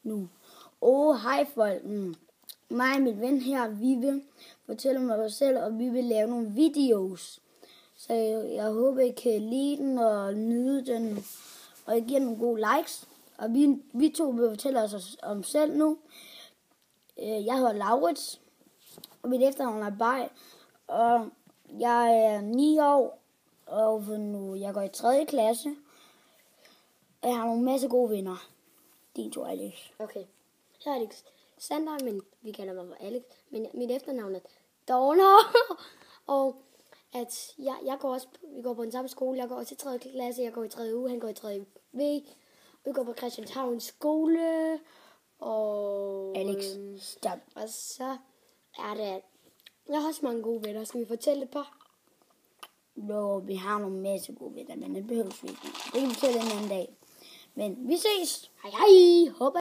nu. Hej folk. Mig og min ven her, vi vil fortælle mig os selv, og vi vil lave nogle videos. Så jeg håber, I kan lide den og nyde den, og I giver nogle gode likes. Og vi to vil fortælle os om selv nu. Jeg hedder Laurits, og mit efternavn er Bay, og jeg er 9 år, og nu jeg går i 3. klasse. Jeg har nogle masse gode venner. Din to, Alex. Okay. Jeg er Alexander, men vi kalder mig for Alex. Men mit efternavn er Dorner. Og at jeg går også, vi går på den samme skole. Jeg går også i 3. klasse. Jeg går i 3. uge. Han går i 3. V. Vi går på Christianshavn skole. Og Alex, stop. Og så er det... Jeg har også mange gode venner. Skal vi fortælle et par? Jo, vi har nogle masse gode venner, men det behøver vi ikke. Det kan vi fortælle en anden dag. Men vi ses. Hej hej. Håber